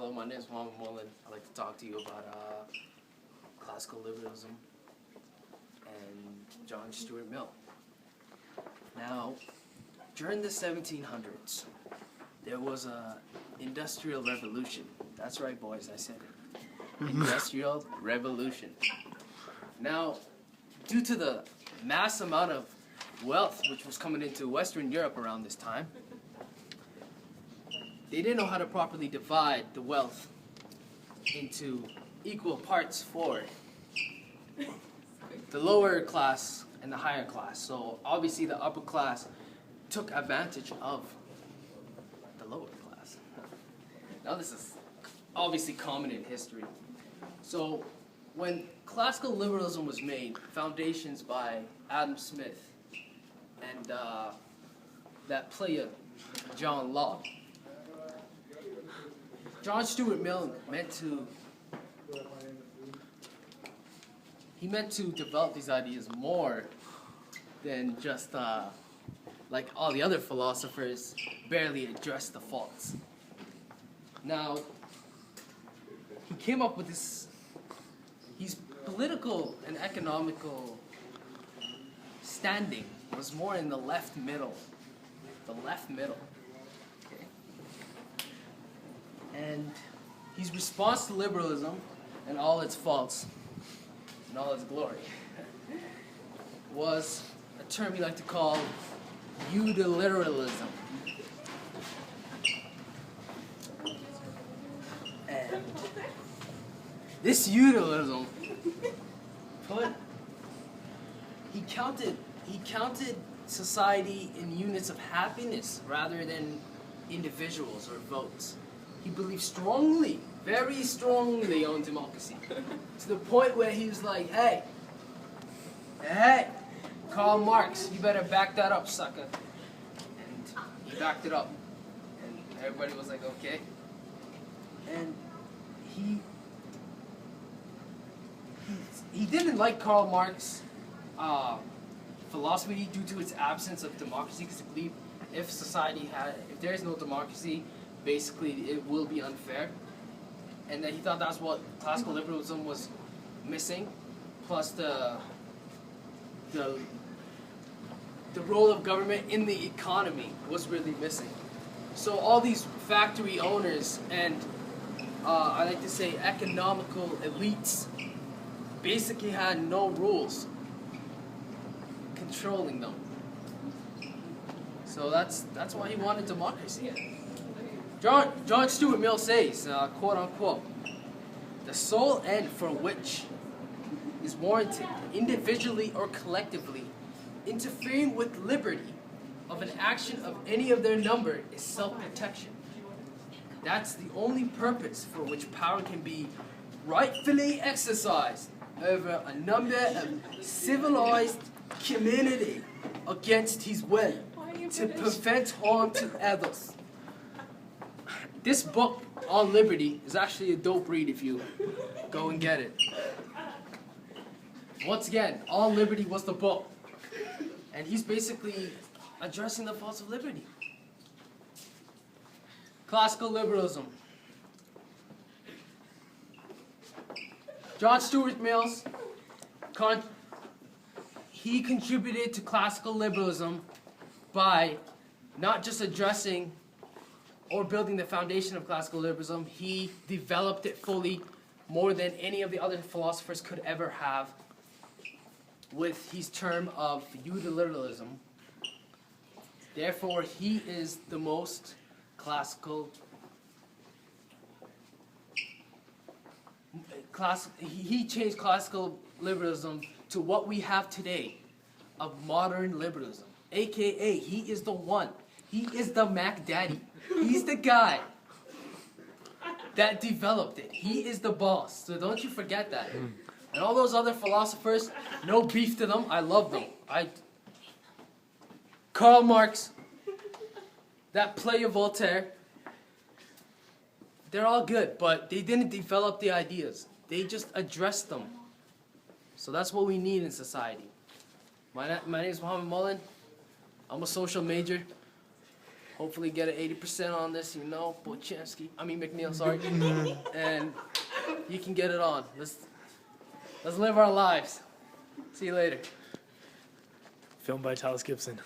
Hello, my name is Mohamed Moallin. I'd like to talk to you about classical liberalism and John Stuart Mill. Now, during the 1700s, there was a industrial revolution. That's right, boys, I said it. Industrial revolution. Now, due to the mass amount of wealth which was coming into Western Europe around this time, they didn't know how to properly divide the wealth into equal parts for the lower class and the higher class. So obviously the upper class took advantage of the lower class. Now this is obviously common in history. So when classical liberalism was made, foundations by Adam Smith and that player John Locke, John Stuart Mill meant to develop these ideas more than just like all the other philosophers barely address the faults. Now, he came up with this, his political and economical standing was more in the left middle. The left middle. Okay. And his response to liberalism and all its faults and all its glory was a term we like to call utilitarianism. And this utilitarianism he counted society in units of happiness rather than individuals or votes. He believed strongly, very strongly on democracy, to the point where he was like, hey, Karl Marx, you better back that up, sucker. And he backed it up. And everybody was like, okay. And he didn't like Karl Marx philosophy due to its absence of democracy, because he believed if there is no democracy, basically it will be unfair. And that he thought that's what classical liberalism was missing, plus the role of government in the economy was really missing. So all these factory owners and I like to say economical elites basically had no rules controlling them. So that's why he wanted democracy. John Stuart Mill says, quote unquote, the sole end for which is warranted, individually or collectively, interfering with liberty of an action of any of their number is self-protection. That's the only purpose for which power can be rightfully exercised over a number of civilized community against his will to prevent harm to others. This book on liberty is actually a dope read if you go and get it. Once again, On Liberty was the book. And he's basically addressing the faults of liberty. Classical liberalism. John Stuart Mill, he contributed to classical liberalism by not just addressing or building the foundation of classical liberalism, he developed it fully more than any of the other philosophers could ever have with his term of utilitarianism. Therefore, he is the most classical. He changed classical liberalism to what we have today of modern liberalism. AKA, he is the one. He is the Mac Daddy. He's the guy that developed it. He is the boss. So don't you forget that. And all those other philosophers, no beef to them. I love them. Karl Marx, that player Voltaire, they're all good, but they didn't develop the ideas. They just addressed them. So that's what we need in society. My name is Mohamed Moallin. I'm a social major. Hopefully get an 80% on this, McNeil, sorry. And you can get it on. Let's live our lives. See you later. Filmed by Tallis Gibson.